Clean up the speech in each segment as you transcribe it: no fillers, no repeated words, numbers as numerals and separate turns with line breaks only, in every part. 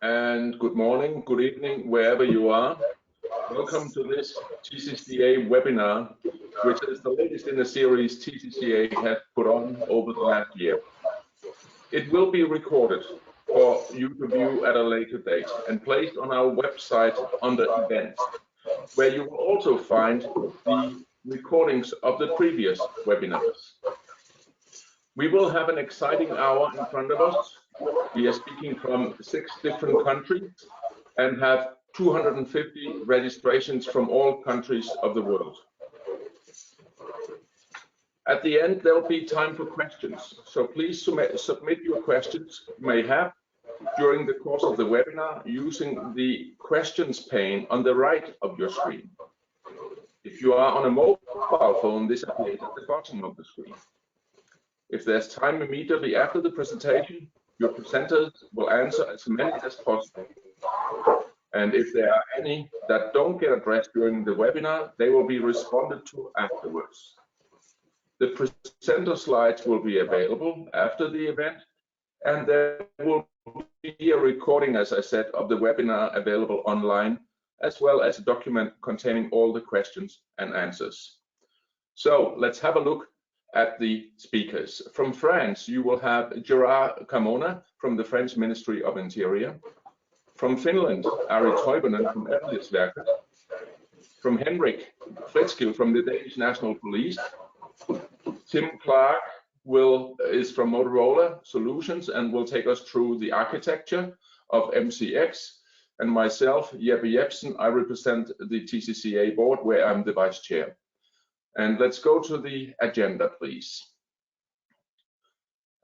and good morning, good evening, wherever you are. Welcome to this TCCA webinar, which is the latest in a series TCCA has put on over the last year. It will be recorded for you to view at a later date and placed on our website under events, where you will also find the recordings of the previous webinars. We will have an exciting hour in front of us. We are speaking from 6 different countries and have 250 registrations from all countries of the world. At the end, there will be time for questions, so please submit your questions you may have during the course of the webinar using the questions pane on the right of your screen. If you are on a mobile phone, this appears at the bottom of the screen. If there's time immediately after the presentation, your presenters will answer as many as possible. And if there are any that don't get addressed during the webinar, they will be responded to afterwards. The presenter slides will be available after the event, and there will be a recording, as I said, of the webinar available online, as well as a document containing all the questions and answers. So let's have a look at the speakers. From France, you will have Gerard Carmona from the French Ministry of Interior. From Finland, Ari Toivonen from Erlingsverket. From Henrik Fletskill from the Danish National Police. Tim Clark is from Motorola Solutions and will take us through the architecture of MCX. And myself, Jeppe Jepsen, I represent the TCCA board where I'm the vice chair. And let's go to the agenda, please.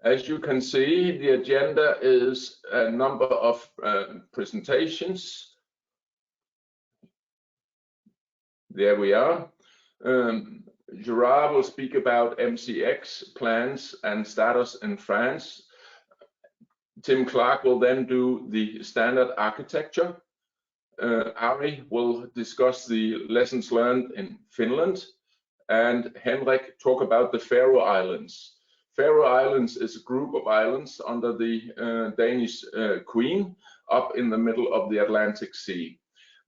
As you can see, the agenda is a number of presentations. There we are. Gerard will speak about MCX plans and status in France. Tim Clark will then do the standard architecture. Ari will discuss the lessons learned in Finland. And Henrik talk about the Faroe Islands. Faroe Islands is a group of islands under the Danish Queen up in the middle of the Atlantic Sea.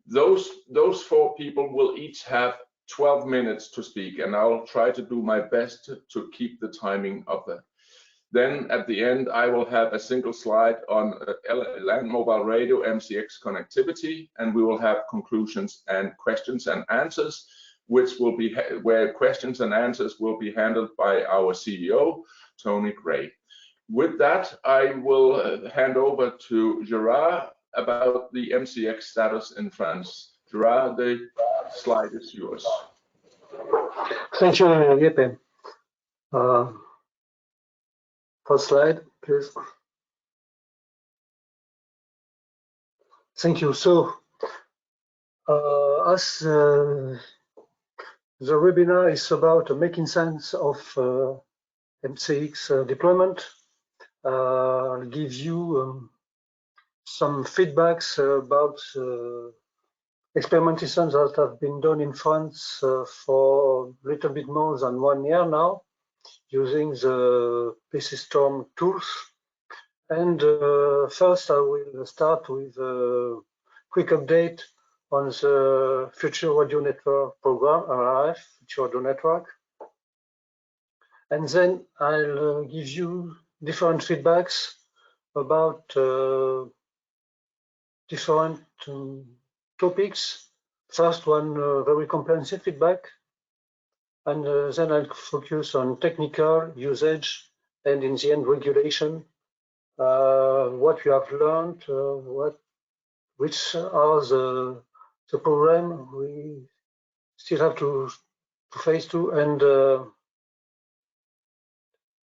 Those 4 people will each have 12 minutes to speak, and I'll try to do my best to keep the timing of that. Then at the end, I will have a single slide on land mobile radio MCX connectivity, and we will have conclusions and questions and answers, which will be where questions and answers will be handled by our CEO, Tony Gray. With that, I will hand over to Gerard about the MCX status in France. Gerard, the slide is yours.
Thank you, Jeppe. First slide, please. Thank you. So, as the webinar is about making sense of MCX deployment. I'll give you some feedbacks about experimentations that have been done in France for a little bit more than 1 year now, using the PC Storm tools. And first, I will start with a quick update on the Future Radio Network program, RRF, Future Radio Network. And then I'll give you different feedbacks about different topics. First one, very comprehensive feedback. And then I'll focus on technical usage and in the end regulation, what we have learned, which are the problem we still have to face to, and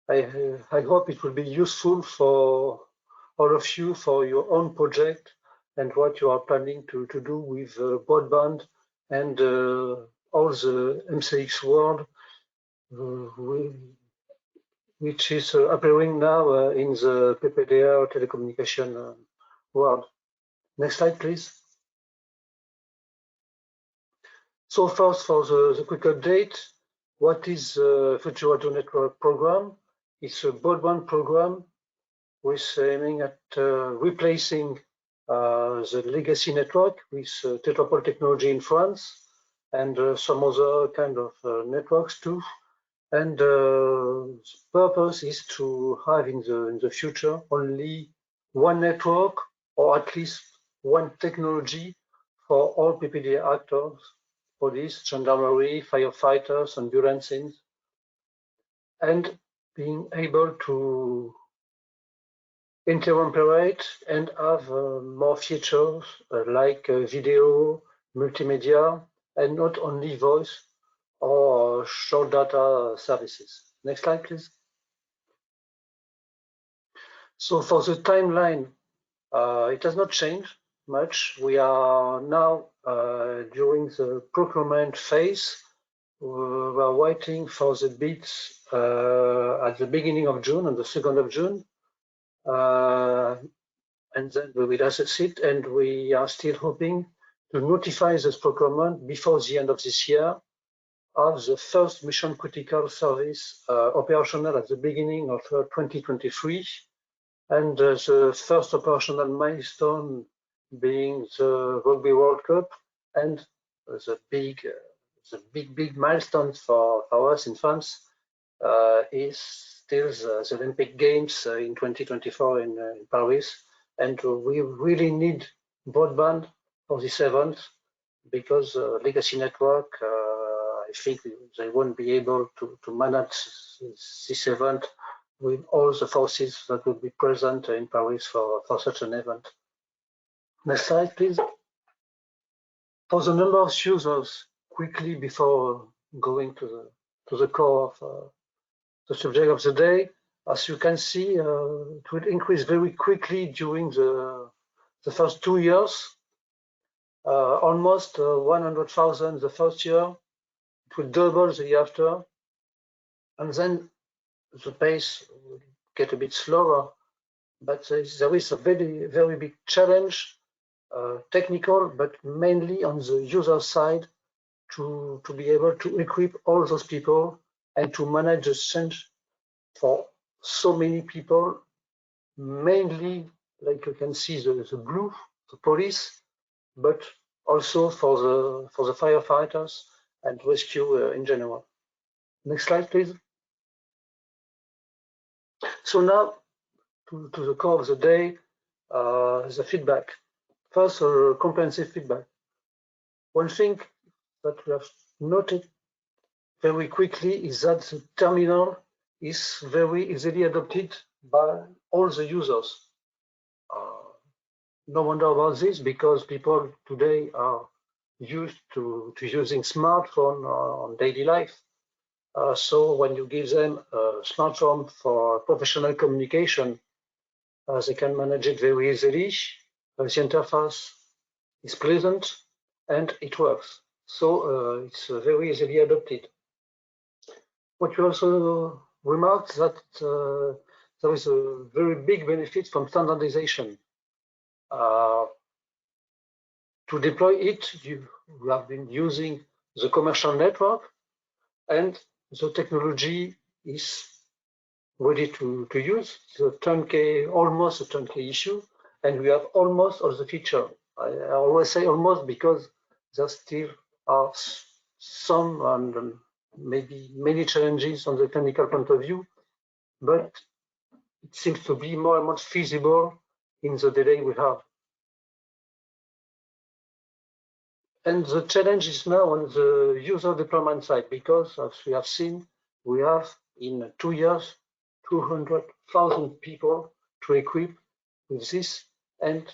I hope it will be useful for all of you for your own project and what you are planning to do with broadband and all the MCX world, which is appearing now in the PPDR telecommunication world. Next slide, please. So first, for the quick update, what is the Future Radio Network program? It's a broadband program with aiming at replacing the legacy network with tetrapole technology in France, and some other kind of networks too. And the purpose is to have in the future only one network, or at least one technology for all PPD actors, police, gendarmerie, firefighters, ambulances, and being able to interoperate and have more features like video, multimedia, and not only voice or short data services. Next slide, please. So for the timeline, it has not changed much. We are now during the procurement phase. We are waiting for the bids at the beginning of June, on the 2nd of June. And then we will assess it, and we are still hoping to notify this procurement before the end of this year of the first mission critical service operational at the beginning of 2023, and the first operational milestone being the Rugby World Cup, and the big milestone for us in France is still the Olympic Games in 2024 in Paris. And we really need broadband for this event, because legacy network, I think they won't be able to manage this event with all the forces that will be present in Paris for such an event. Next slide, please. For the number of users, quickly before going to the core of the subject of the day, as you can see, it will increase very quickly during the first 2 years. Almost 100,000 the first year. It will double the year after, and then the pace will get a bit slower. But there is a very big challenge, technical, but mainly on the user side, to be able to equip all those people and to manage the change for so many people, mainly, like you can see, the blue, the police, but also for the firefighters and rescue in general. Next slide, please. So now to the core of the day, the feedback. First, comprehensive feedback. One thing that we have noted very quickly is that the terminal is very easily adopted by all the users. No wonder about this, because people today are used to using smartphone on daily life. So when you give them a smartphone for professional communication, they can manage it very easily. The interface is pleasant and it works. So it's very easily adopted. What you also remarked that there is a very big benefit from standardization. To deploy it, you have been using the commercial network, and the technology is ready to use. The turnkey, almost a turnkey issue, and we have almost all the feature. I always say almost, because there still are some and maybe many challenges on the technical point of view, but it seems to be more and more feasible in the delay we have. And the challenge is now on the user deployment side, because as we have seen, we have in 2 years 200,000 people to equip with this, and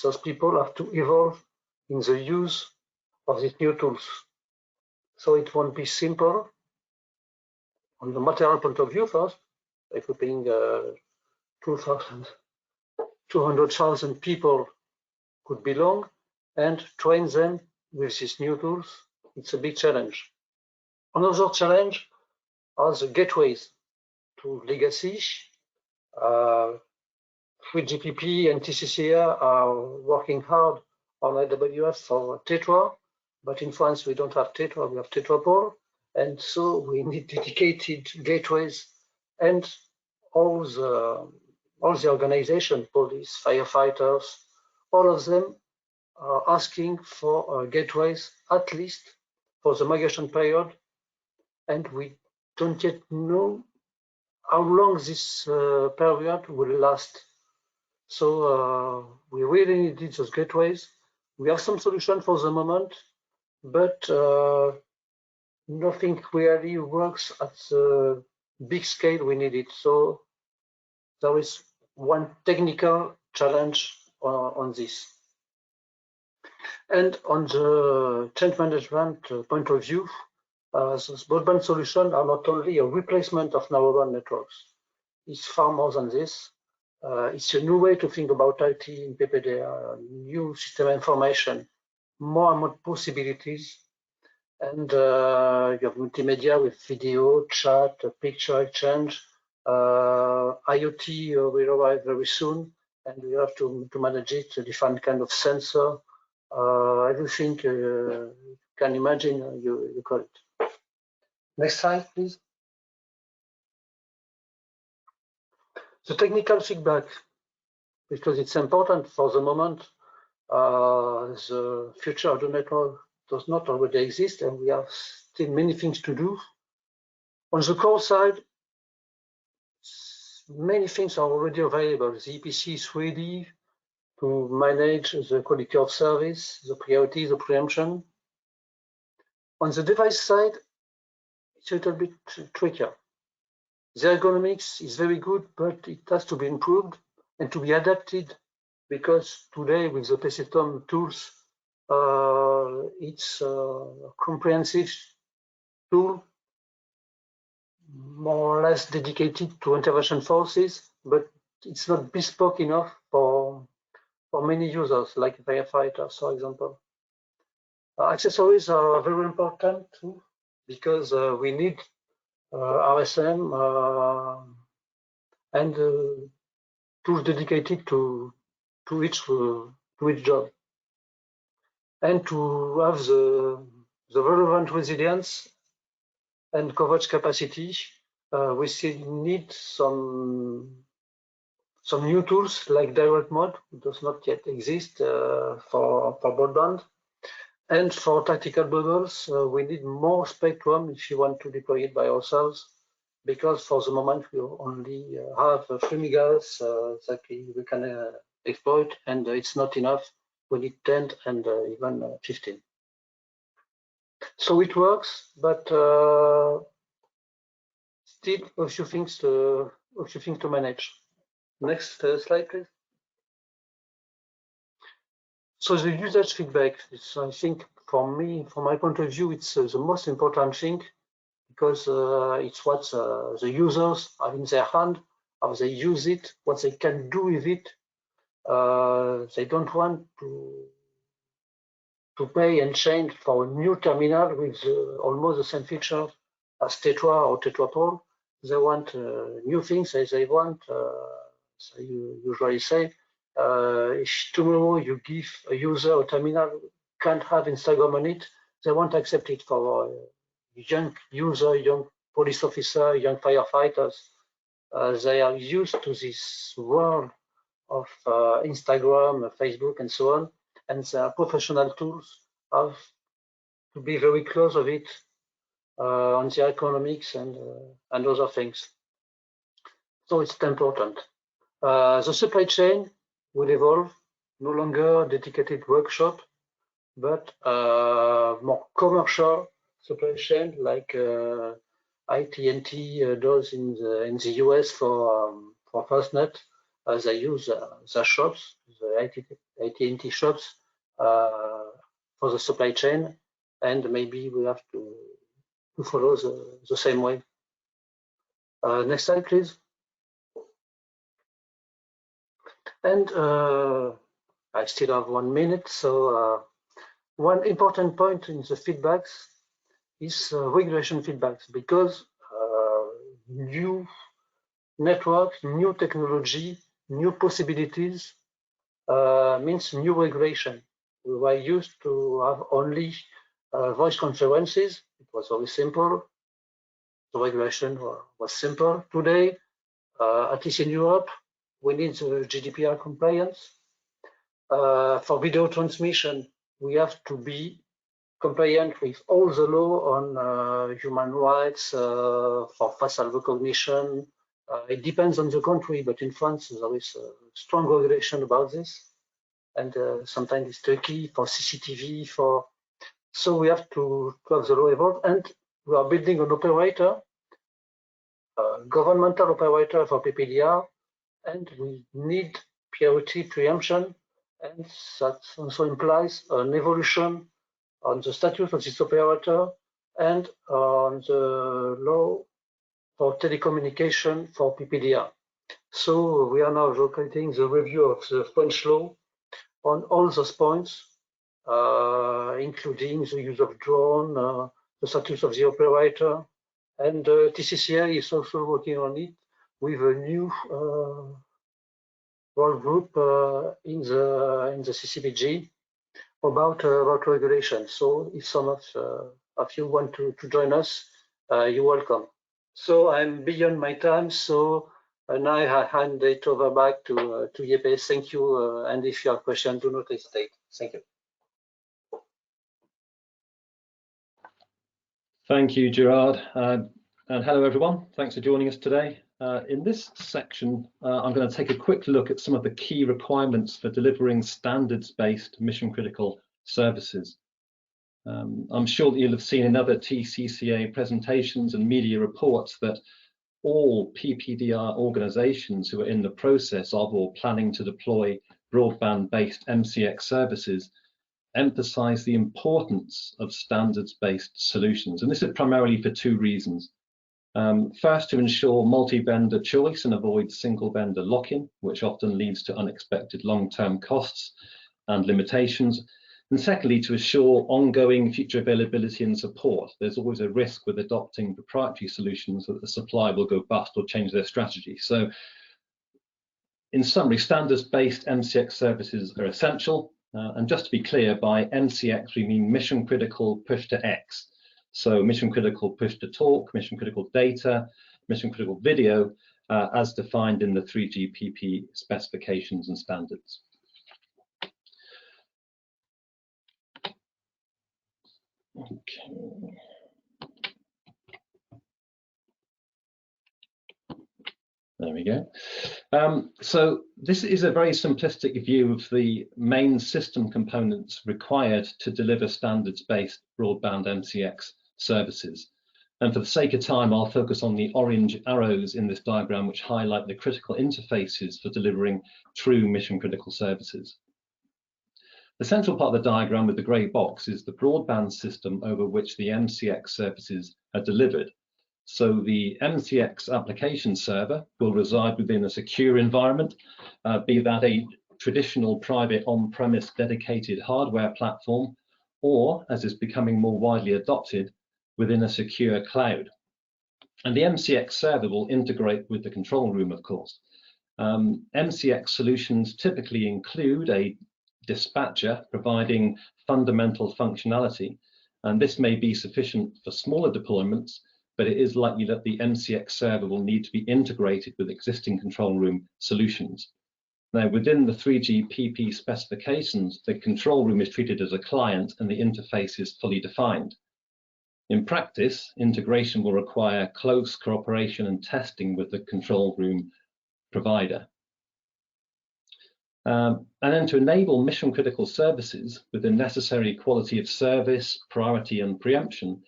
those people have to evolve in the use of these new tools. So it won't be simple. On the material point of view, first, equipping 200,000 people could be long, and train them with these new tools, it's a big challenge. Another challenge are the gateways to legacy. 3GPP and TCCR are working hard on AWS for Tetra, but in France we don't have Tetra, we have Tetrapole, and so we need dedicated gateways, and all the organization, police, firefighters, all of them are asking for gateways, at least for the migration period, and we don't yet know how long this period will last. So we really need those gateways. We have some solution for the moment, but nothing really works at the big scale we need it. So there is one technical challenge on this. And on the change management point of view, those broadband solutions are not only a replacement of narrowband networks. It's far more than this. It's a new way to think about IT in PPDR, new system information, more and more possibilities. And you have multimedia with video, chat, picture exchange. IoT will arrive very soon, and we have to manage it, a different kind of sensor. Everything you can imagine, you call it. Next slide, please. The technical feedback, because it's important for the moment. The future of the network does not already exist, and we have still many things to do. On the core side, many things are already available. The EPC is ready to manage the quality of service, the priority, the preemption. On the device side, it's a little bit trickier. The ergonomics is very good, but it has to be improved and to be adapted, because today with the PCTOM tools, it's a comprehensive tool, more or less dedicated to intervention forces, but it's not bespoke enough for many users, like firefighters, for example. Accessories are very important too, because we need RSM and tools dedicated to each job, and to have the relevant resilience and coverage capacity. We still need some new tools like direct mode, does not yet exist for broadband. And for tactical bubbles, we need more spectrum if you want to deploy it by ourselves, because for the moment we only have 3 megahertz that we can exploit, and it's not enough. We need 10 and even 15. So it works, but still a few things to manage. Next slide, please. So the usage feedback is, I think, for me, from my point of view, it's the most important thing, because it's what the users have in their hand, how they use it, what they can do with it. They don't want to pay and change for a new terminal with almost the same feature as Tetra or TetraPol. They want new things. They want, so you usually say, if tomorrow you give a user a terminal can't have Instagram on it, they won't accept it for young user, young police officer, young firefighters. They are used to this world of Instagram, Facebook, and so on, and their professional tools have to be very close of it on the economics and other things. So it's important. The supply chain will evolve, no longer dedicated workshop, but more commercial supply chain, like IT&T does in the US for FastNet. They use the shops, the IT&T shops, for the supply chain, and maybe we have to follow the same way. Next slide, please. And I still have 1 minute, so one important point in the feedbacks is regulation feedbacks, because new networks, new technology, new possibilities means new regulation. We were used to have only voice conferences. It was very simple. The regulation was simple. Today, at least in Europe, we need GDPR compliance. For video transmission, we have to be compliant with all the law on human rights for facial recognition. It depends on the country, but in France there is a strong regulation about this, and sometimes it's tricky for CCTV. So we have to have the law evolved, and we are building an operator, governmental operator for PPDR, and we need priority preemption, and that also implies an evolution on the status of this operator and on the law for telecommunication for PPDR. So we are now locating the review of the French law on all those points, including the use of drone, the status of the operator, and TCCA is also working on it with a new work group in the CCBG about regulation. So if some of you want to join us, you're welcome. So I'm beyond my time, so now I hand it over back to Yepe. Thank you, and if you have questions, do not hesitate. Thank you.
Thank you, Gerard, and hello everyone. Thanks for joining us today. In this section, I'm going to take a quick look at some of the key requirements for delivering standards-based mission-critical services. I'm sure that you'll have seen in other TCCA presentations and media reports that all PPDR organisations who are in the process of or planning to deploy broadband-based MCX services emphasise the importance of standards-based solutions, and this is primarily for two reasons. First, to ensure multi-vendor choice and avoid single-vendor lock-in, which often leads to unexpected long-term costs and limitations. And secondly, to assure ongoing future availability and support. There's always a risk with adopting proprietary solutions that the supplier will go bust or change their strategy. So, in summary, standards-based MCX services are essential. And just to be clear, by MCX we mean mission-critical push-to-X. So mission-critical push-to-talk, mission-critical data, mission-critical video, as defined in the 3GPP specifications and standards. Okay. There we go. So this is a very simplistic view of the main system components required to deliver standards-based broadband MCX services. And for the sake of time, I'll focus on the orange arrows in this diagram, which highlight the critical interfaces for delivering true mission-critical services. The central part of the diagram with the grey box is the broadband system over which the MCX services are delivered. So the MCX application server will reside within a secure environment, be that a traditional private on-premise dedicated hardware platform, or, as is becoming more widely adopted, within a secure cloud. And the MCX server will integrate with the control room, of course. MCX solutions typically include a dispatcher providing fundamental functionality, and this may be sufficient for smaller deployments, but it is likely that the MCX server will need to be integrated with existing control room solutions. Now, within the 3GPP specifications, the control room is treated as a client and the interface is fully defined. In practice, integration will require close cooperation and testing with the control room provider. And then to enable mission-critical services with the necessary quality of service, priority and preemption,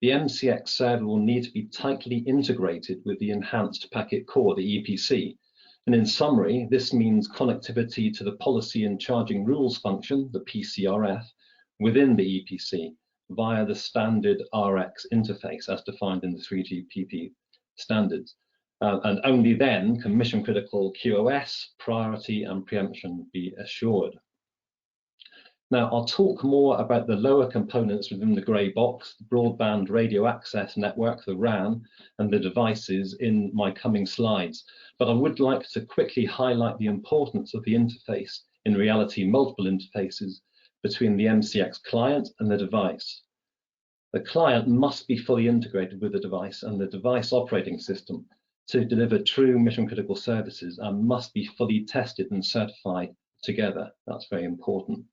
the MCX server will need to be tightly integrated with the enhanced packet core, the EPC. And in summary, this means connectivity to the policy and charging rules function, the PCRF, within the EPC via the standard RX interface as defined in the 3GPP standards. And only then can mission-critical QoS, priority and preemption be assured. Now, I'll talk more about the lower components within the grey box, the broadband radio access network, the RAN, and the devices in my coming slides. But I would like to quickly highlight the importance of the interface, in reality, multiple interfaces between the MCX client and the device. The client must be fully integrated with the device and the device operating system to deliver true mission-critical services and must be fully tested and certified together. That's very important.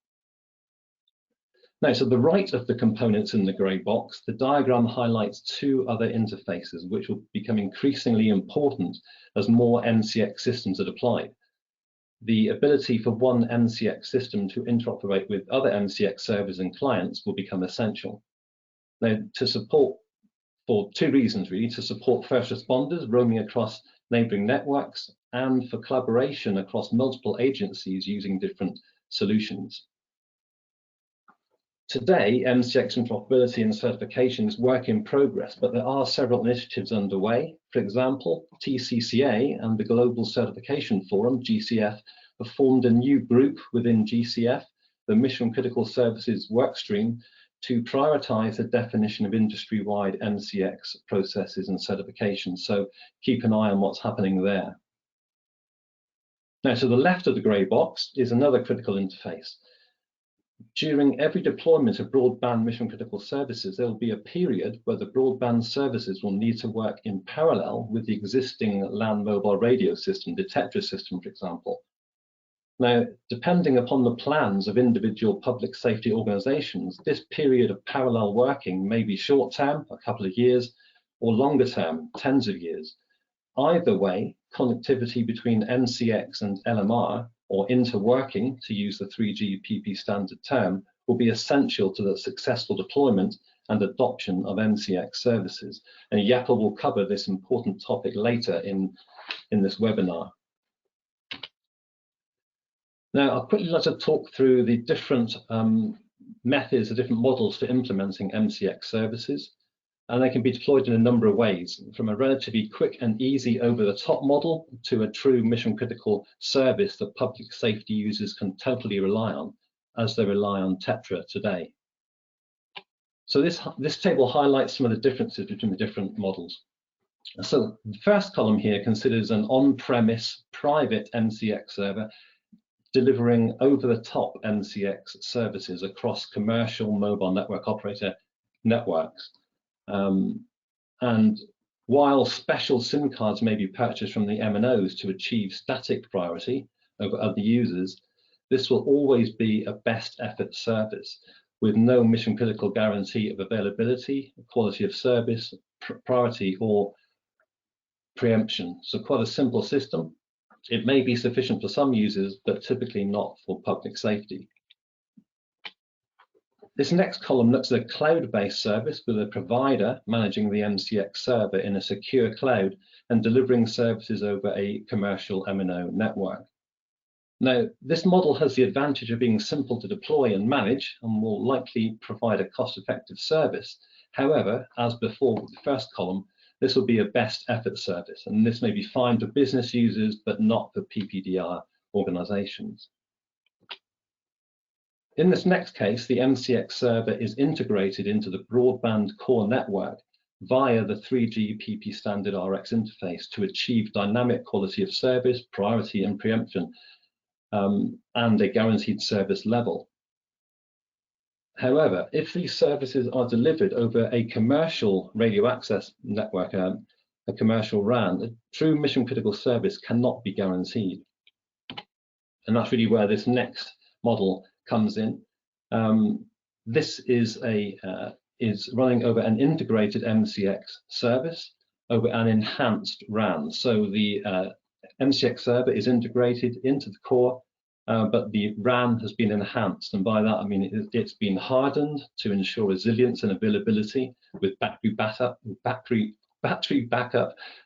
Now, to the right of the components in the grey box, the diagram highlights two other interfaces, which will become increasingly important as more MCX systems are deployed. The ability for one MCX system to interoperate with other MCX servers and clients will become essential. Now, to support, for two reasons really, to support first responders roaming across neighbouring networks and for collaboration across multiple agencies using different solutions. Today, MCX interoperability and certification is work in progress, but there are several initiatives underway. For example, TCCA and the Global Certification Forum, GCF, have formed a new group within GCF, the Mission Critical Services Workstream, to prioritise the definition of industry-wide MCX processes and certifications. So keep an eye on what's happening there. Now, to the left of the grey box is another critical interface. During every deployment of broadband mission critical services, there will be a period where the broadband services will need to work in parallel with the existing land mobile radio system, the TETRA system, for example. Now, depending upon the plans of individual public safety organizations, this period of parallel working may be short term, a couple of years, or longer term, tens of years. Either way, connectivity between MCX and LMR, or interworking, to use the 3GPP standard term, will be essential to the successful deployment and adoption of MCX services. And Jakob will cover this important topic later in this webinar. Now, I'll quickly like to talk through the different methods, the different models for implementing MCX services. And they can be deployed in a number of ways, from a relatively quick and easy over-the-top model to a true mission-critical service that public safety users can totally rely on, as they rely on TETRA today. So this table highlights some of the differences between the different models. So the first column here considers an on-premise private MCX server delivering over-the-top MCX services across commercial mobile network operator networks. And while special SIM cards may be purchased from the MNOs to achieve static priority over other users, this will always be a best effort service with no mission critical guarantee of availability, quality of service, priority or preemption. So quite a simple system. It may be sufficient for some users, but typically not for public safety. This next column looks at a cloud-based service with a provider managing the MCX server in a secure cloud and delivering services over a commercial MNO network. Now, this model has the advantage of being simple to deploy and manage and will likely provide a cost-effective service. However, as before with the first column, this will be a best effort service, and this may be fine for business users, but not for PPDR organizations. In this next case, the MCX server is integrated into the broadband core network via the 3GPP standard RX interface to achieve dynamic quality of service, priority and preemption, and a guaranteed service level. However, if these services are delivered over a commercial radio access network, a commercial RAN, a true mission critical service cannot be guaranteed. And that's really where this next model comes in. This is running over an integrated MCX service over an enhanced RAN. So the MCX server is integrated into the core, but the RAN has been enhanced, and by that I mean it's been hardened to ensure resilience and availability with battery backup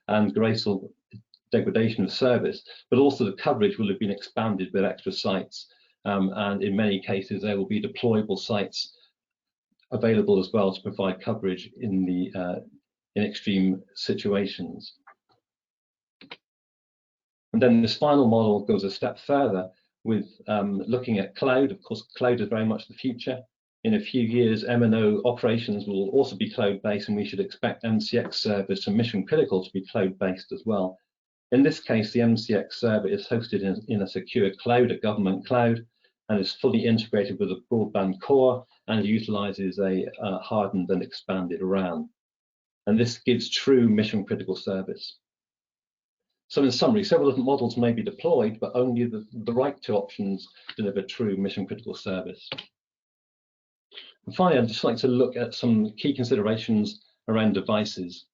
and graceful degradation of service, but also the coverage will have been expanded with extra sites. And in many cases, there will be deployable sites available as well to provide coverage in extreme situations. And then this final model goes a step further with looking at cloud. Of course, cloud is very much the future. In a few years, MNO operations will also be cloud-based, and we should expect MCX servers to mission critical to be cloud-based as well. In this case, the MCX server is hosted in a secure cloud, a government cloud, and is fully integrated with a broadband core and utilizes a hardened and expanded RAN. And this gives true mission critical service. So in summary, several different models may be deployed, but only the right two options deliver true mission critical service. And finally, I'd just like to look at some key considerations around devices.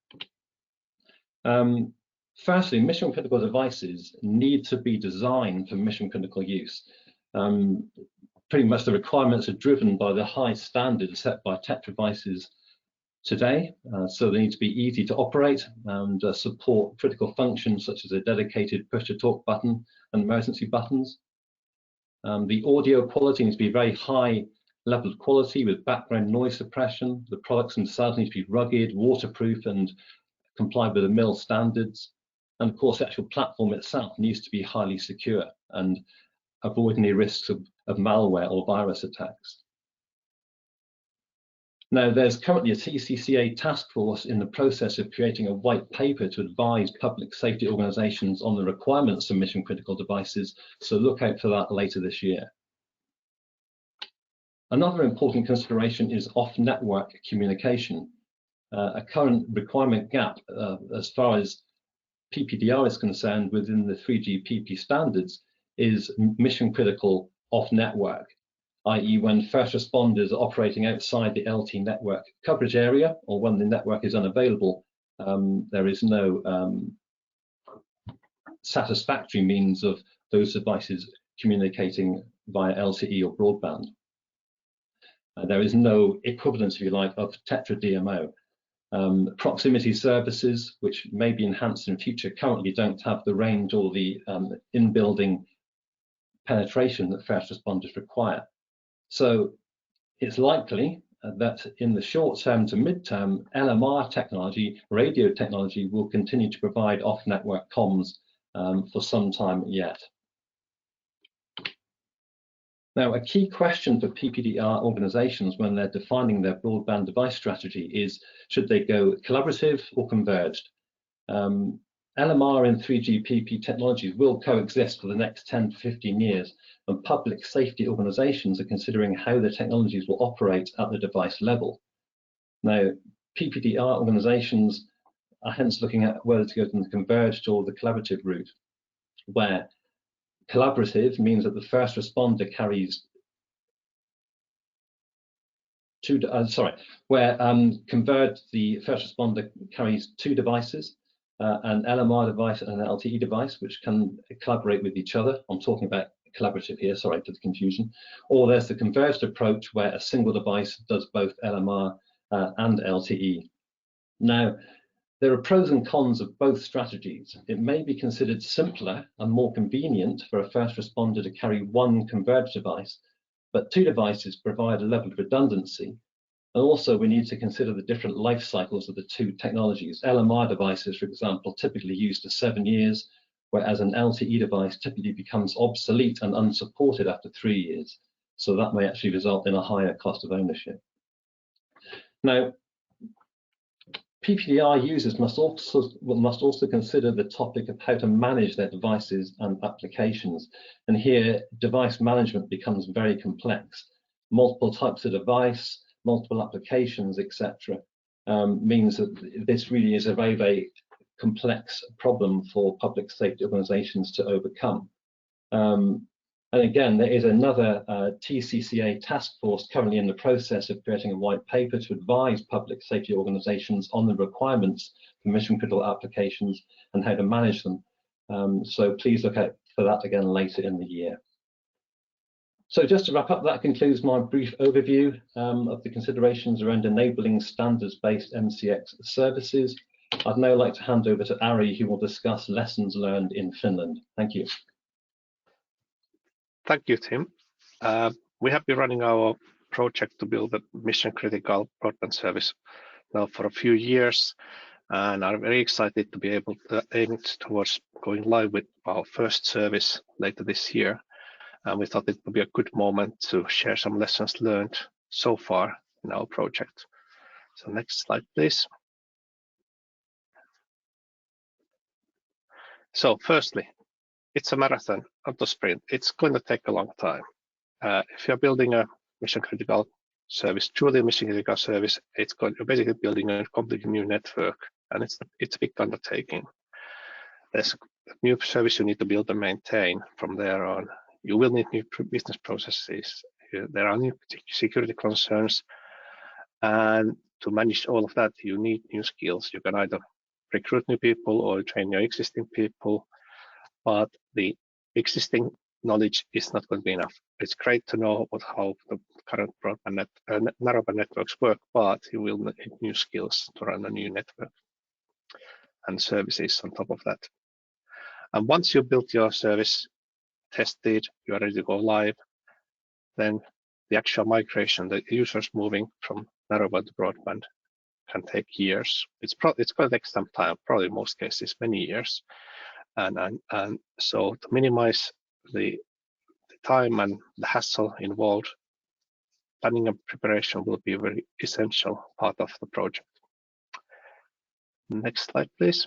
Firstly, mission critical devices need to be designed for mission critical use. Pretty much the requirements are driven by the high standards set by Tetra devices today, so they need to be easy to operate and support critical functions such as a dedicated push-to-talk button and emergency buttons. The audio quality needs to be very high level of quality with background noise suppression. The products themselves need to be rugged, waterproof, and comply with the MIL standards. And of course, the actual platform itself needs to be highly secure and avoid any risks of malware or virus attacks. Now, there's currently a TCCA task force in the process of creating a white paper to advise public safety organizations on the requirements of mission critical devices, so look out for that later this year. Another important consideration is off-network communication. A current requirement gap as far as PPDR is concerned within the 3GPP standards is mission critical off-network, i.e. when first responders are operating outside the LT network coverage area or when the network is unavailable, there is no satisfactory means of those devices communicating via LTE or broadband. There is no equivalence, if you like, of Tetra DMO. Proximity services, which may be enhanced in future, currently don't have the range or the in-building penetration that first responders require. So it's likely that in the short term to mid-term, LMR technology, radio technology, will continue to provide off-network comms for some time yet. Now, a key question for PPDR organizations when they're defining their broadband device strategy is, should they go collaborative or converged? LMR and 3GPP technologies will coexist for the next 10 to 15 years, and public safety organizations are considering how the technologies will operate at the device level. Now, PPDR organizations are hence looking at whether to go from the converged or the collaborative route, where collaborative means that the first responder carries converged, the first responder carries two devices, an LMR device and an LTE device, which can collaborate with each other. I'm talking about collaborative here, sorry for the confusion. Or there's the converged approach where a single device does both LMR and LTE. Now, there are pros and cons of both strategies. It may be considered simpler and more convenient for a first responder to carry one converged device, but two devices provide a level of redundancy. And also we need to consider the different life cycles of the two technologies. LMR devices, for example, typically used for 7 years, whereas an LTE device typically becomes obsolete and unsupported after 3 years. So that may actually result in a higher cost of ownership. Now, PPDR users must also consider the topic of how to manage their devices and applications. And here, device management becomes very complex. Multiple types of device, multiple applications, etc., means that this really is a very, very complex problem for public safety organizations to overcome. And again, there is another TCCA task force currently in the process of creating a white paper to advise public safety organizations on the requirements for mission critical applications and how to manage them. So please look out for that again later in the year. So just to wrap up, that concludes my brief overview of the considerations around enabling standards-based MCX services. I'd now like to hand over to Ari, who will discuss lessons learned in Finland. Thank you.
Thank you, Tim. We have been running our project to build a mission-critical broadband service now for a few years, and are very excited to be able to aim towards going live with our first service later this year. And we thought it would be a good moment to share some lessons learned so far in our project. So next slide, please. So firstly, it's a marathon, not a sprint. It's going to take a long time. If you're building a mission-critical service, truly a mission-critical service, you're basically building a completely new network, and it's a big undertaking. There's new service you need to build and maintain from there on. You will need new business processes. There are new security concerns, and to manage all of that, you need new skills. You can either recruit new people or train your existing people, but the existing knowledge is not going to be enough. It's great to know how the current broadband narrowband networks work, but you will need new skills to run a new network and services on top of that. And once you built your service, tested, you are ready to go live, then the actual migration, the users moving from narrowband to broadband, can take years. It's going to take some time, probably in most cases many years. And so to minimize the time and the hassle involved, planning and preparation will be a very essential part of the project. Next slide, please.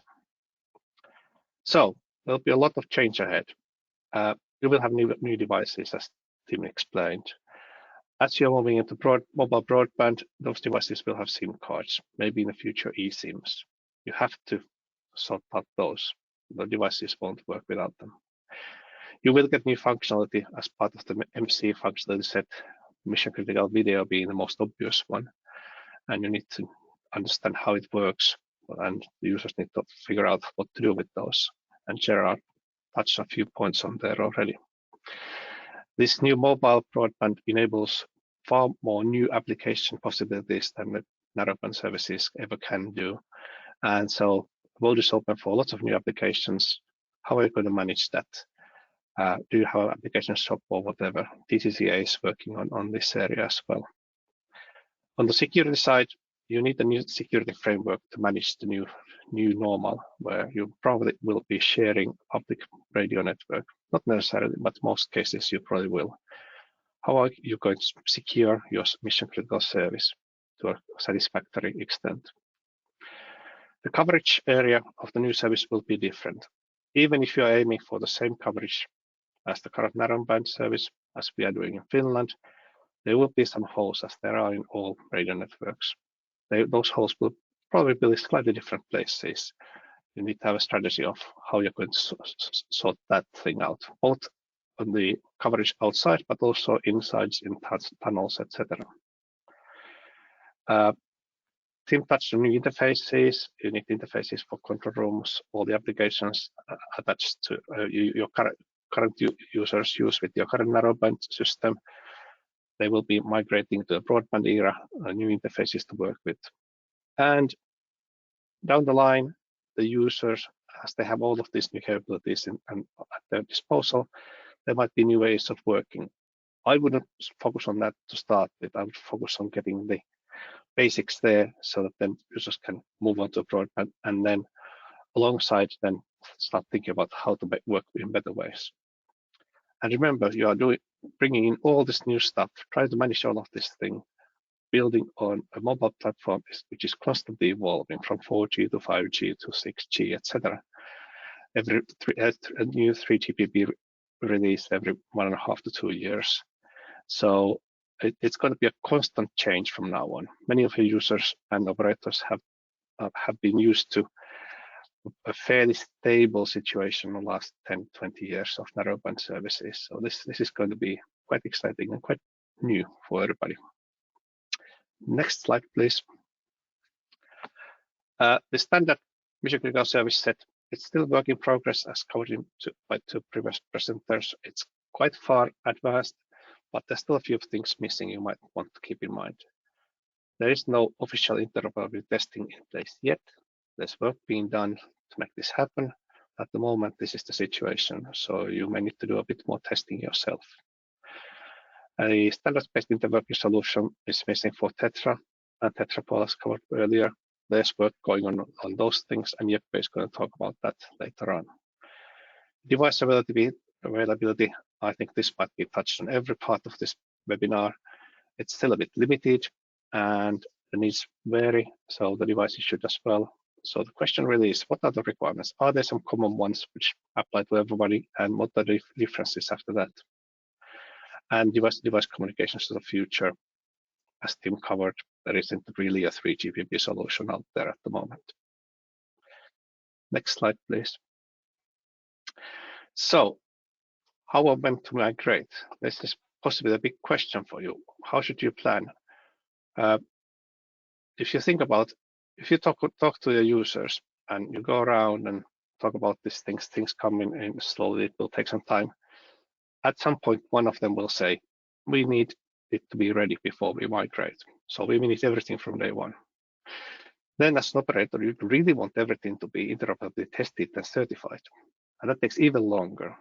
So there'll be a lot of change ahead. You will have new devices, as Tim explained. As you're moving into mobile broadband, those devices will have SIM cards, maybe in the future eSIMs. You have to sort out those. The devices won't work without them. You will get new functionality as part of the MC functionality set, mission critical video being the most obvious one. And you need to understand how it works, and the users need to figure out what to do with those. And Gerard touched a few points on there already. This new mobile broadband enables far more new application possibilities than the narrowband services ever can do. And so the world is open for lots of new applications. How are you going to manage that? Do you have an application shop or whatever? TCCA is working on this area as well. On the security side, you need a new security framework to manage the new normal, where you probably will be sharing public radio network. Not necessarily, but most cases you probably will. How are you going to secure your mission critical service to a satisfactory extent? The coverage area of the new service will be different. Even if you are aiming for the same coverage as the current narrowband service, as we are doing in Finland, there will be some holes, as there are in all radio networks. Those holes will probably be in slightly different places. You need to have a strategy of how you're going to sort that thing out, both on the coverage outside, but also inside in tunnels, etc. Tim touched on new interfaces. You need interfaces for control rooms, all the applications attached to your current users use with your current narrowband system. They will be migrating to a broadband era, new interfaces to work with. And down the line, the users, as they have all of these new capabilities at their disposal, there might be new ways of working. I wouldn't focus on that to start with. I would focus on getting the basics there so that then users can move on to broadband, and then alongside then start thinking about how to work in better ways. And remember, you are bringing in all this new stuff, trying to manage all of this thing, building on a mobile platform which is constantly evolving from 4G to 5G to 6G, etc. A new 3GPP release every 1.5 to 2 years. So it's going to be a constant change from now on. Many of your users and operators have been used to a fairly stable situation in the last 10, 20 years of narrowband services. So this is going to be quite exciting and quite new for everybody. Next slide, please. The standard mission critical service set, it's still work in progress as covered by two previous presenters. It's quite far advanced, but there's still a few things missing you might want to keep in mind. There is no official interoperability testing in place yet. There's work being done to make this happen. At the moment, this is the situation, so you may need to do a bit more testing yourself. A standards-based interworking solution is missing for Tetra, and Tetrapol as covered earlier. There's work going on those things, and Jeppe is going to talk about that later on. Device availability, I think this might be touched on every part of this webinar. It's still a bit limited, and the needs vary, so the devices should as well. So the question really is, what are the requirements? Are there some common ones which apply to everybody, and what are the differences after that? And device-to-device communications to the future, as Tim covered, there isn't really a 3GPP solution out there at the moment. Next slide, please. So how or when to migrate? This is possibly a big question for you. How should you plan? If you think about, if you talk to your users and you go around and talk about these things come in slowly, it will take some time. At some point, one of them will say, we need it to be ready before we migrate. So we need everything from day one. Then as an operator, you really want everything to be interoperably tested and certified. And that takes even longer.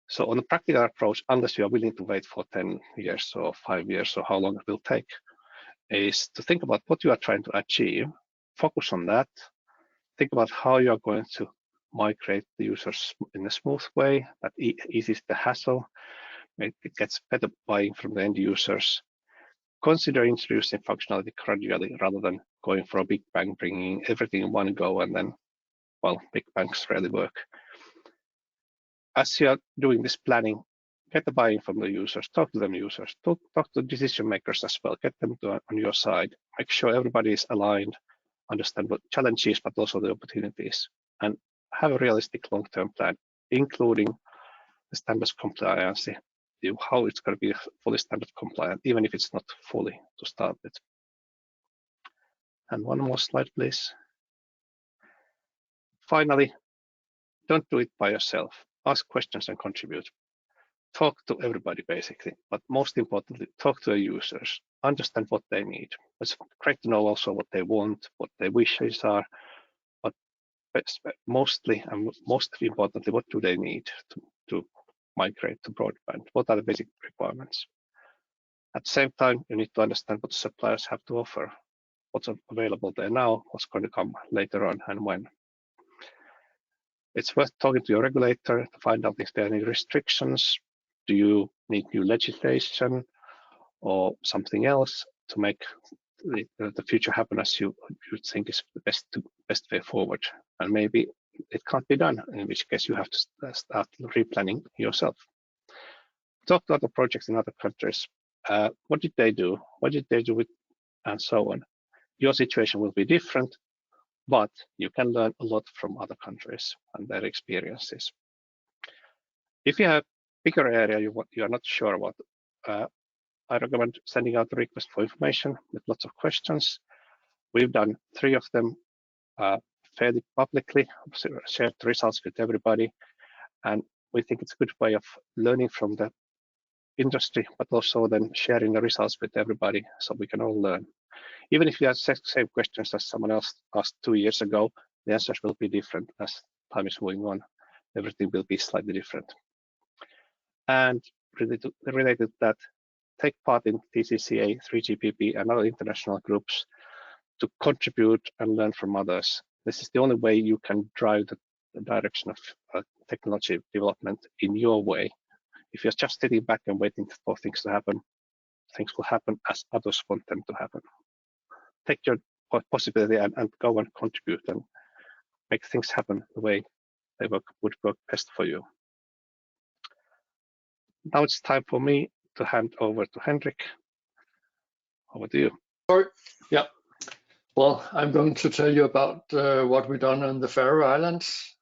So on a practical approach, unless you are willing to wait for 10 years or 5 years or how long it will take, is to think about what you are trying to achieve, focus on that, think about how you are going to migrate the users in a smooth way that eases the hassle, it gets better buy-in from the end users. Consider introducing functionality gradually rather than going for a big bang, bringing everything in one go, and then, well, big bangs rarely work. As you are doing this planning, get the buy-in from the users, talk to them users, talk to decision makers as well, get them on your side, make sure everybody is aligned, understand what challenges, but also the opportunities, and have a realistic long-term plan, including the standards compliance, how it's going to be fully standard compliant, even if it's not fully to start with. And one more slide, please. Finally, don't do it by yourself. Ask questions and contribute. Talk to everybody, basically, but most importantly, talk to the users. Understand what they need. It's great to know also what they want, what their wishes are, but mostly and most importantly, what do they need to migrate to broadband? What are the basic requirements? At the same time, you need to understand what suppliers have to offer, what's available there now, what's going to come later on, and when. It's worth talking to your regulator to find out if there are any restrictions. Do you need new legislation or something else to make the future happen as you think is the best way forward? And maybe it can't be done, in which case you have to start replanning yourself. Talk to other projects in other countries. What did they do? What did they do with, and so on. Your situation will be different, but you can learn a lot from other countries and their experiences. If you have a bigger area you are not sure about, I recommend sending out a request for information with lots of questions. We've done 3 of them fairly publicly, shared the results with everybody, and we think it's a good way of learning from the industry, but also then sharing the results with everybody so we can all learn. Even if you have the same questions as someone else asked 2 years ago, the answers will be different as time is moving on. Everything will be slightly different. And related to that, take part in TCCA, 3GPP, and other international groups to contribute and learn from others. This is the only way you can drive the direction of technology development in your way. If you're just sitting back and waiting for things to happen, things will happen as others want them to happen. Take your possibility and go and contribute and make things happen the way they would work best for you. Now it's time for me to hand over to Henrik. Over to you.
Sorry. Yeah. Well, I'm going to tell you about what we've done on the Faroe Islands.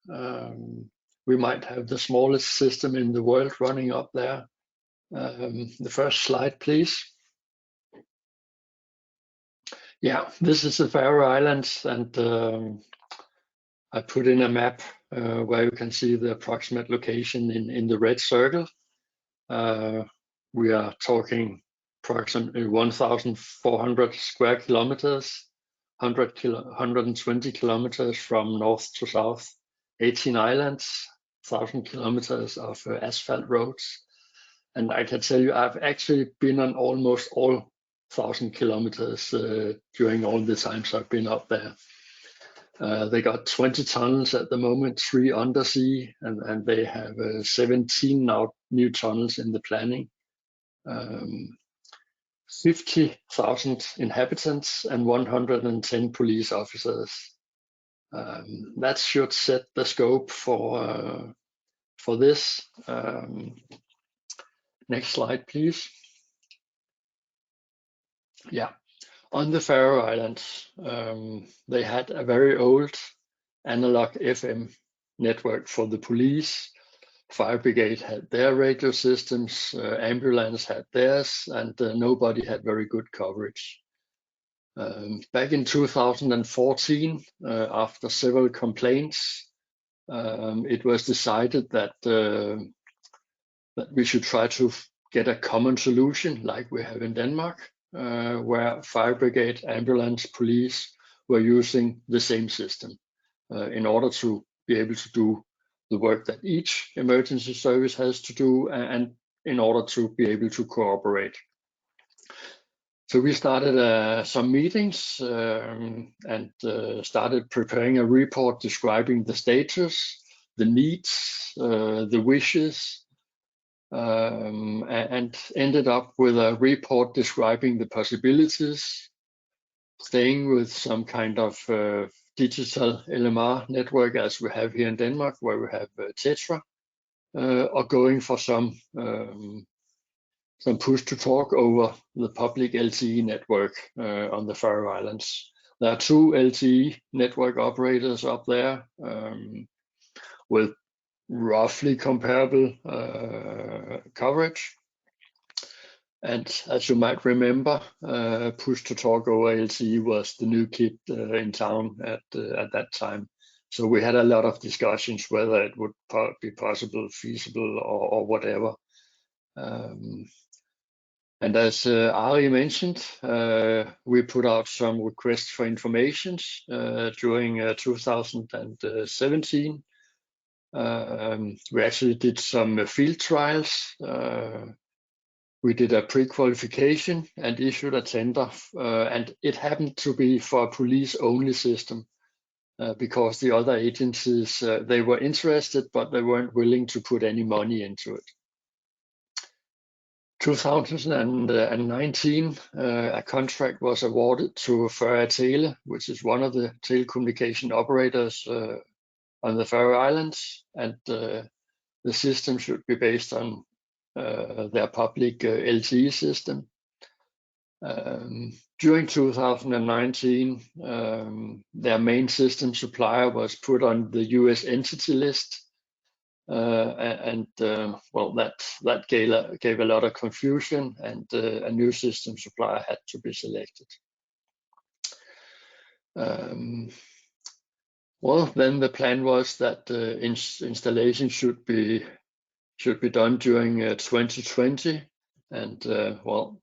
We might have the smallest system in the world running up there. The first slide, please. Yeah, this is the Faroe Islands, and I put in a map where you can see the approximate location in the red circle. We are talking approximately 1,400 square kilometers, 120 kilometers from north to south, 18 islands, 1,000 kilometers of asphalt roads. And I can tell you, I've actually been on almost all 1,000 kilometers during all the times I've been up there. They got 20 tunnels at the moment, 3 undersea, and they have 17 now new tunnels in the planning. 50,000 inhabitants and 110 police officers. That should set the scope for this. Next slide, please. Yeah, on the Faroe Islands, they had a very old analog FM network for the police. Fire brigade had their radio systems, ambulance had theirs, and nobody had very good coverage. Back in 2014, after several complaints, it was decided that we should try to get a common solution like we have in Denmark, where fire brigade, ambulance, police were using the same system in order to be able to do the work that each emergency service has to do, and in order to be able to cooperate. So we started some meetings and started preparing a report describing the status, the needs, the wishes, and ended up with a report describing the possibilities, staying with some kind of digital LMR network as we have here in Denmark, where we have Tetra, or going for some push to talk over the public LTE network on the Faroe Islands. There are 2 LTE network operators up there with roughly comparable coverage. And as you might remember, push to talk over LTE was the new kid in town at that time. So we had a lot of discussions whether it would be possible, feasible, or whatever. And as Ari mentioned, we put out some requests for information during 2017. We actually did some field trials. We did a pre-qualification and issued a tender, and it happened to be for a police-only system because the other agencies, they were interested, but they weren't willing to put any money into it. 2019, a contract was awarded to Faroe Tele, which is one of the telecommunication operators on the Faroe Islands, and the system should be based on their public LTE system. During 2019, their main system supplier was put on the US entity list, well, that gave a lot of confusion, and a new system supplier had to be selected. Well, then the plan was that installation should be done during 2020, and well,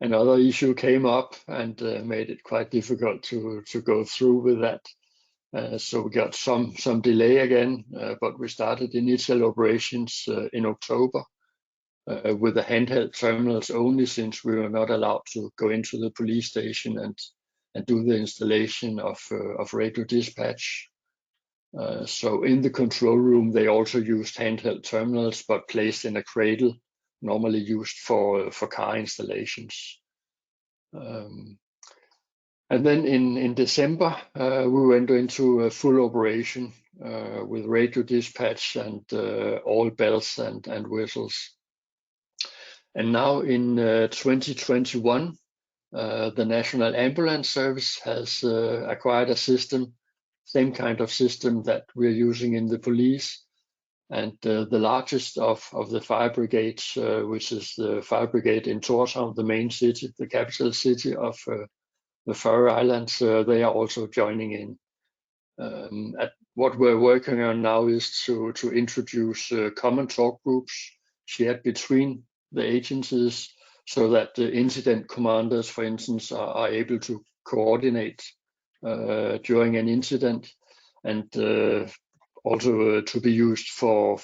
another issue came up and made it quite difficult to go through with that. So we got some delay again, but we started initial operations in October with the handheld terminals only, since we were not allowed to go into the police station and do the installation of radio dispatch. So in the control room, they also used handheld terminals, but placed in a cradle, normally used for car installations. And then in December, we went into a full operation with radio dispatch and all bells and whistles. And now in 2021, the National Ambulance Service has acquired a system, same kind of system that we're using in the police. And the largest of the fire brigades, which is the fire brigade in Tórshavn, the main city, the capital city of the Faroe Islands, they are also joining in. What we're working on now is to introduce common talk groups shared between the agencies, so that the incident commanders, for instance, are able to coordinate during an incident, and also to be used for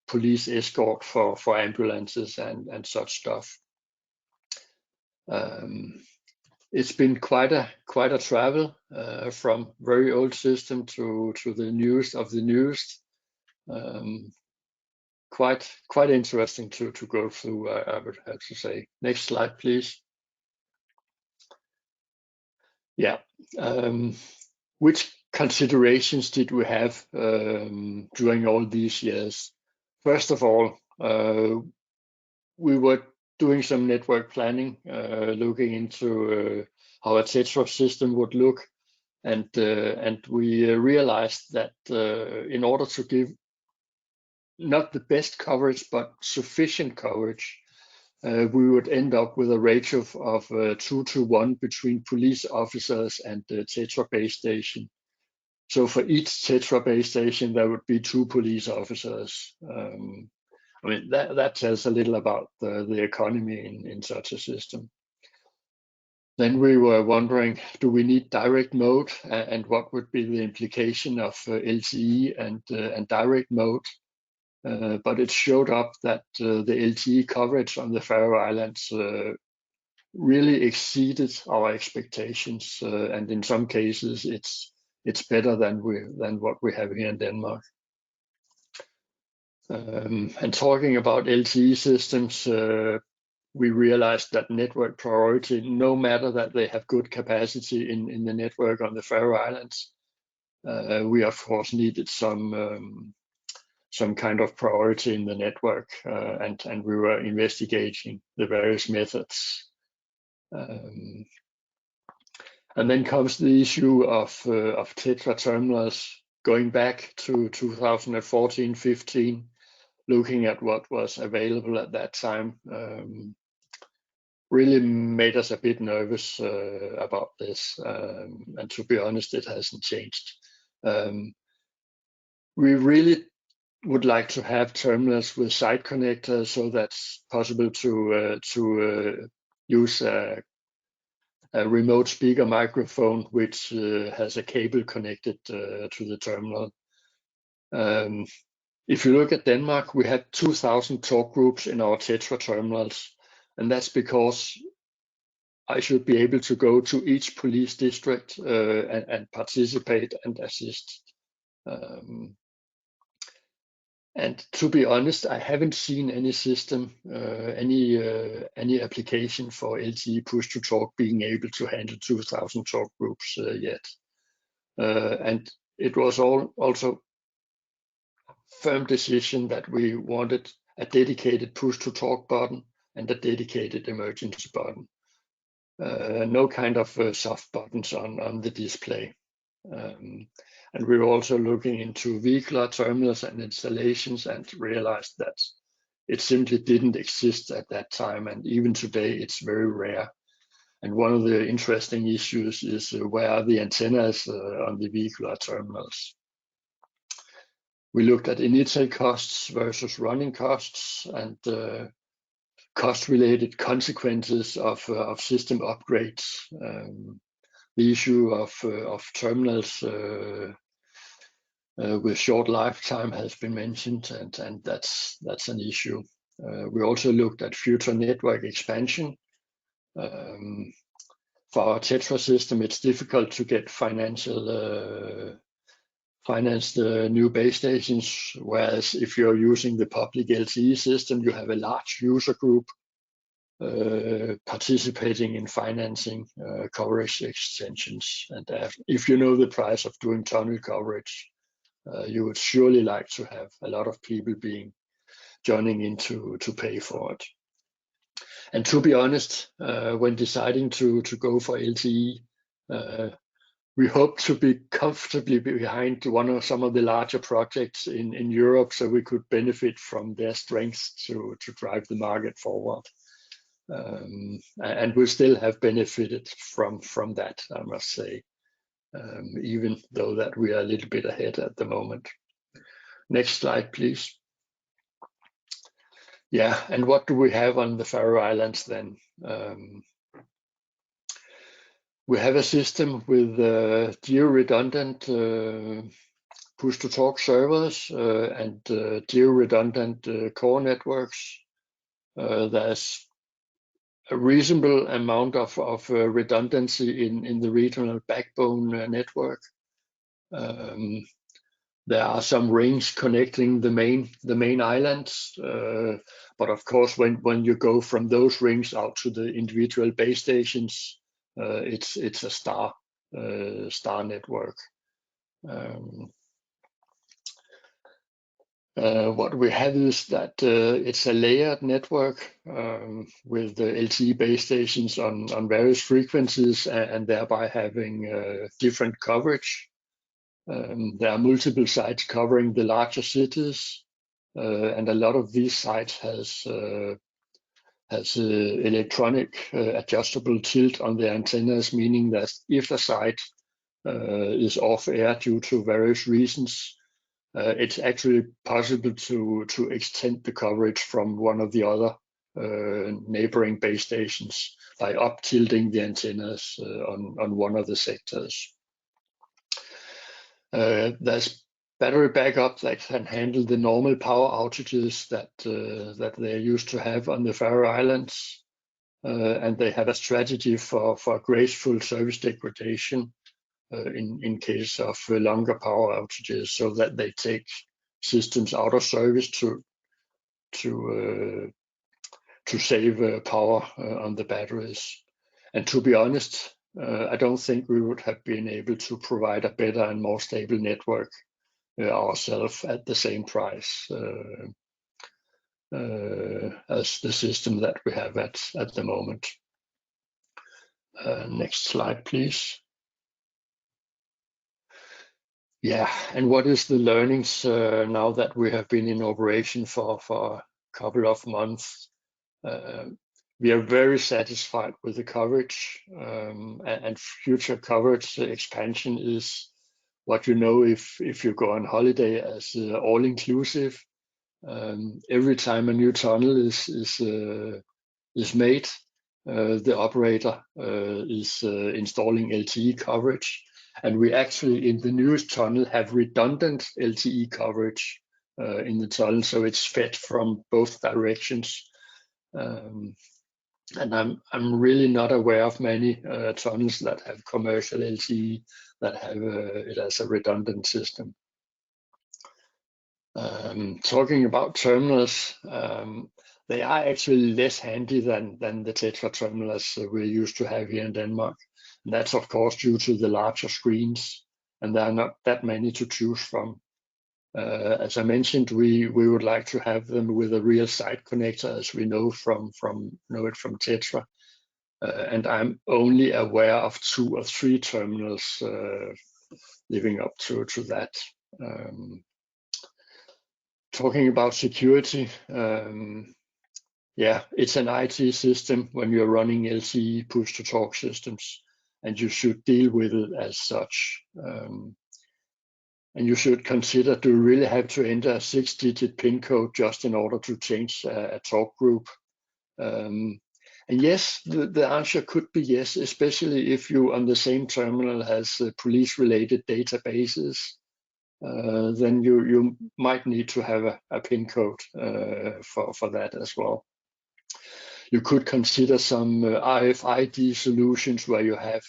police escort for ambulances and such stuff. It's been quite a travel from very old system to the newest of the newest. Quite interesting to go through, I would have to say. Next slide, please. Yeah. Which considerations did we have during all these years? First of all, we were doing some network planning, looking into how a Tetra system would look, and we realized that in order to give not the best coverage but sufficient coverage, we would end up with a ratio of 2:1 between police officers and the TETRA base station. So for each TETRA base station, there would be 2 police officers. I mean, that tells a little about the economy in such a system. Then we were wondering, do we need direct mode, and what would be the implication of LTE and direct mode? But it showed up that the LTE coverage on the Faroe Islands really exceeded our expectations, and in some cases it's better than what we have here in Denmark. And talking about LTE systems, we realized that network priority, no matter that they have good capacity in the network on the Faroe Islands, we of course needed some kind of priority in the network, and we were investigating the various methods. And then comes the issue of TETRA terminals going back to 2014-15, looking at what was available at that time. Really made us a bit nervous about this, and to be honest, it hasn't changed. We really would like to have terminals with side connectors, so that's possible to use a remote speaker microphone which has a cable connected to the terminal. If you look at Denmark, we have 2,000 talk groups in our TETRA terminals, and that's because I should be able to go to each police district and participate and assist. And to be honest, I haven't seen any system, any application for LTE push-to-talk being able to handle 2,000 talk groups yet. And it was also firm decision that we wanted a dedicated push-to-talk button and a dedicated emergency button. No kind of soft buttons on the display. And we were also looking into vehicular terminals and installations and realized that it simply didn't exist at that time, and even today it's very rare. And one of the interesting issues is where are the antennas on the vehicular terminals. We looked at initial costs versus running costs and cost-related consequences of system upgrades. The issue of terminals with short lifetime has been mentioned, and that's an issue. We also looked at future network expansion. For our TETRA system, it's difficult to get finance the new base stations, whereas if you're using the public LTE system, you have a large user group participating in financing coverage extensions. And if you know the price of doing tunnel coverage, you would surely like to have a lot of people joining in to pay for it. And to be honest, when deciding to go for LTE, we hope to be comfortably behind some of the larger projects in Europe, so we could benefit from their strengths to drive the market forward. And we still have benefited from that, I must say, even though that we are a little bit ahead at the moment. Next slide, please. Yeah, and what do we have on the Faroe Islands then? We have a system with geo-redundant push-to-talk servers and geo-redundant core networks. There's a reasonable amount of redundancy in the regional backbone network. There are some rings connecting the main islands, but of course, when you go from those rings out to the individual base stations, it's a star network. What we have is that it's a layered network with the LTE base stations on various frequencies and thereby having different coverage. There are multiple sites covering the larger cities, and a lot of these sites has electronic adjustable tilt on the antennas, meaning that if a site is off air due to various reasons, it's actually possible to extend the coverage from one of the other neighboring base stations by up tilting the antennas on one of the sectors. There's battery backup that can handle the normal power outages that they're used to have on the Faroe Islands, and they have a strategy for graceful service degradation in case of longer power outages, so that they take systems out of service to save power on the batteries. And to be honest, I don't think we would have been able to provide a better and more stable network ourselves at the same price as the system that we have at the moment. Next slide, please. Yeah, and what is the learnings now that we have been in operation for a couple of months? We are very satisfied with the coverage, and future coverage expansion is what you know if you go on holiday as all-inclusive. Every time a new tunnel is made, the operator is installing LTE coverage, and we actually in the newest tunnel have redundant LTE coverage in the tunnel, so it's fed from both directions. And I'm really not aware of many tunnels that have commercial LTE that have it as a redundant system. Talking about terminals, they are actually less handy than the Tetra terminals we're used to have here in Denmark. And that's of course due to the larger screens, and there are not that many to choose from. As I mentioned, we would like to have them with a real side connector, as we know it from Tetra. And I'm only aware of 2 or 3 terminals living up to that. Talking about security, yeah, it's an IT system when you're running LTE push-to-talk systems, and you should deal with it as such. And you should consider, do you really have to enter a 6-digit PIN code just in order to change a talk group? And yes, the answer could be yes, especially if you on the same terminal has police-related databases. Then you might need to have a PIN code for that as well. You could consider some RFID solutions where you have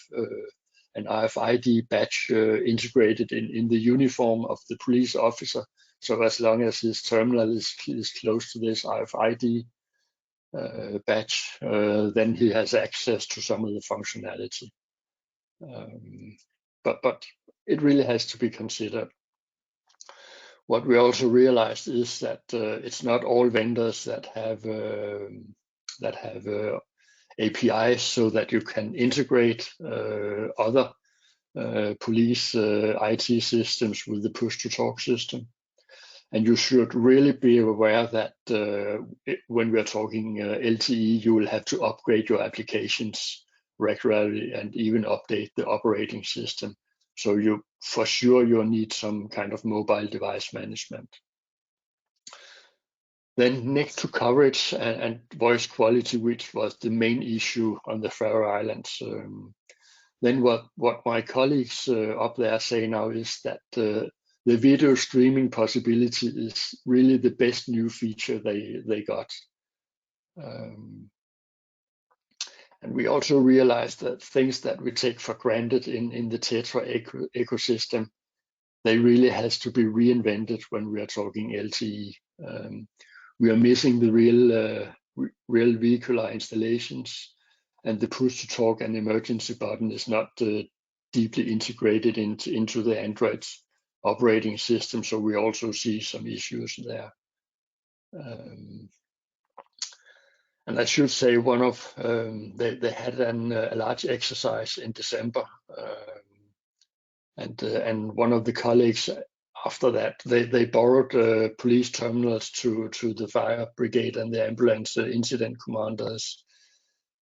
an RFID badge integrated in the uniform of the police officer. So as long as his terminal is close to this RFID badge, then he has access to some of the functionality. But it really has to be considered. What we also realized is that it's not all vendors that have APIs so that you can integrate other police IT systems with the push-to-talk system. And you should really be aware that when we are talking LTE, you will have to upgrade your applications regularly and even update the operating system. So for sure you'll need some kind of mobile device management. Then next to coverage and voice quality, which was the main issue on the Faroe Islands, then what my colleagues up there say now is that the video streaming possibility is really the best new feature they got. And we also realized that things that we take for granted in the Tetra ecosystem, they really has to be reinvented when we are talking LTE. We are missing the real vehicular installations, and the push-to-talk and emergency button is not deeply integrated into the Android operating system, so we also see some issues there. And I should say they had a large exercise in December, and one of the colleagues after that they borrowed police terminals to the fire brigade and the ambulance incident commanders,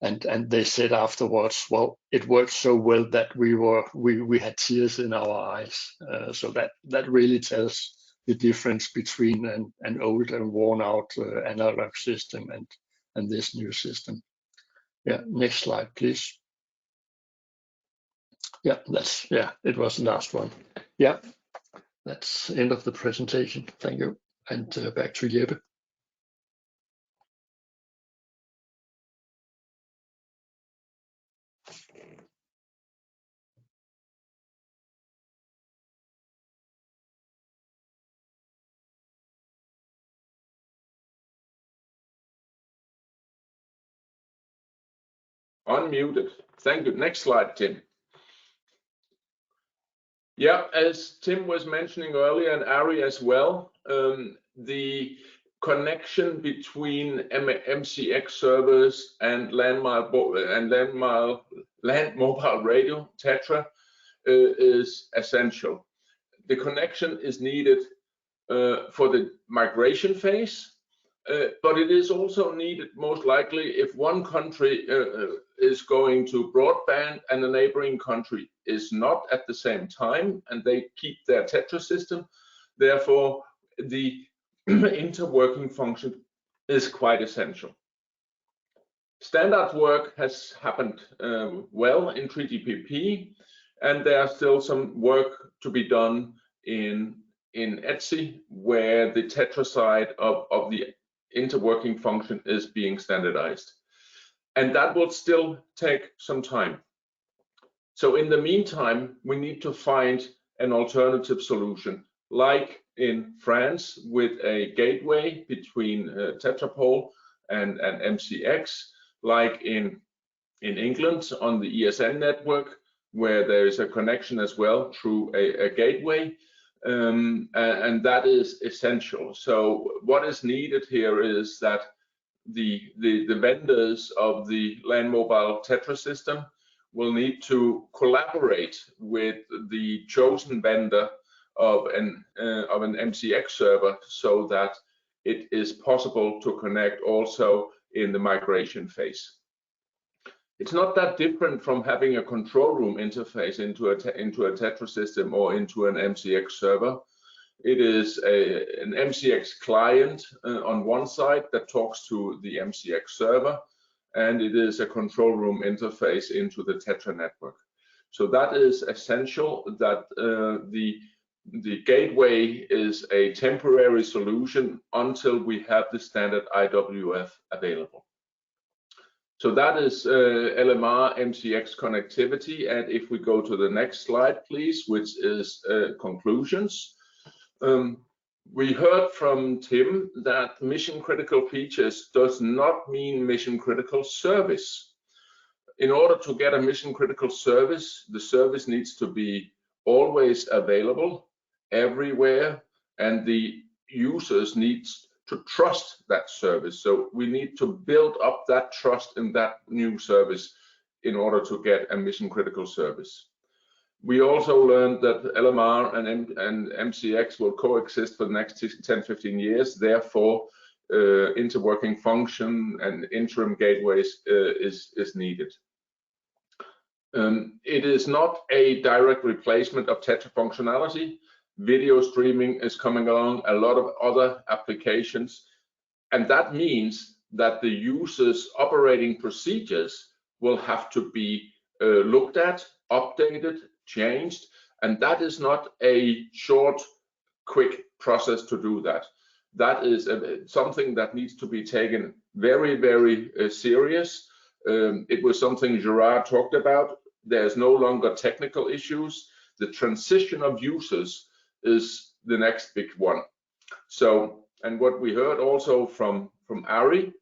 and they said afterwards, well, it worked so well that we had tears in our eyes. So that really tells the difference between an old and worn out analog system and this new system. Yeah, next slide, please. Yeah, it was the last one. Yeah, that's the end of the presentation. Thank you. And back to Jeppe.
Unmuted. Thank you. Next slide, Tim. Yeah, as Tim was mentioning earlier, and Ari as well, the connection between MCX servers and land mobile radio Tetra is essential. The connection is needed for the migration phase, but it is also needed most likely if one country is going to broadband and the neighboring country is not at the same time, and they keep their Tetra system. Therefore, the interworking function is quite essential. Standard work has happened well in 3GPP, and there are still some work to be done in ETSI, where the Tetra side of the interworking function is being standardized. And that will still take some time. So in the meantime, we need to find an alternative solution, like in France with a gateway between Tetrapol and MCX, like in England on the ESN network, where there is a connection as well through a gateway. And that is essential. So what is needed here is that the vendors of the land mobile Tetra system will need to collaborate with the chosen vendor of an MCX server, so that it is possible to connect also in the migration phase. It's not that different from having a control room interface into a Tetra system or into an MCX server. It is an MCX client on one side that talks to the MCX server, and it is a control room interface into the Tetra network. So that is essential, that the gateway is a temporary solution until we have the standard IWF available. So that is LMR MCX connectivity. And if we go to the next slide, please, which is conclusions. We heard from Tim that mission critical features does not mean mission critical service. In order to get a mission critical service, the service needs to be always available everywhere, and the users need to trust that service. So we need to build up that trust in that new service in order to get a mission critical service. We also learned that LMR and MCX will coexist for the next 10-15 years. Therefore, interworking function and interim gateways is needed. It is not a direct replacement of Tetra functionality. Video streaming is coming along, a lot of other applications, and that means that the user's operating procedures will have to be looked at, updated, changed, and that is not a short, quick process to do that. That is something that needs to be taken very, very serious. It was something Gerard talked about. There's no longer technical issues. The transition of users is the next big one. So, and what we heard also from Ari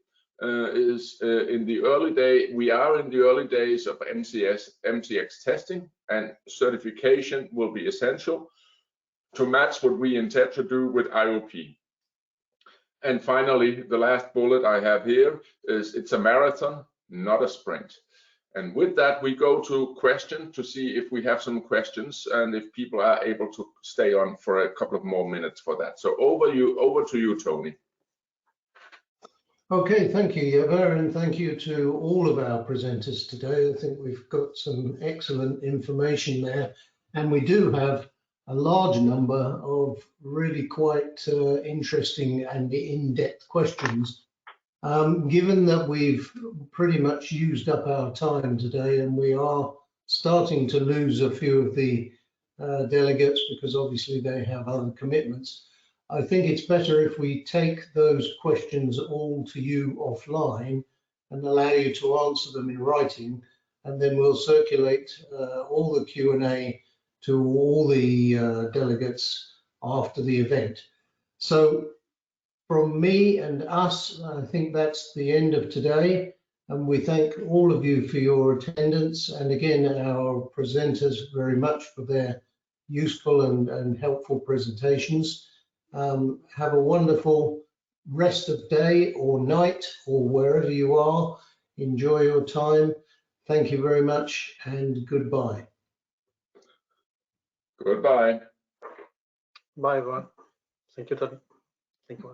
is in the early day, we are in the early days of MCX testing, and certification will be essential. to match what we intend to do with IOP. And finally, the last bullet I have here is it's a marathon, not a sprint. And with that, we go to questions to see if we have some questions and if people are able to stay on for a couple of more minutes for that. So over to you, Tony.
Okay, thank you, Jeppe, and thank you to all of our presenters today. I think we've got some excellent information there, and we do have a large number of really quite interesting and in-depth questions. Given that we've pretty much used up our time today and we are starting to lose a few of the delegates because obviously they have other commitments, I think it's better if we take those questions all to you offline and allow you to answer them in writing, and then we'll circulate all the Q&A to all the delegates after the event. So from me and us, I think that's the end of today, and we thank all of you for your attendance, and again our presenters very much for their useful and helpful presentations. Have a wonderful rest of day or night or wherever you are. Enjoy your time. Thank you very much and goodbye.
Goodbye.
Bye, everyone. Thank you, Tony. Thank you.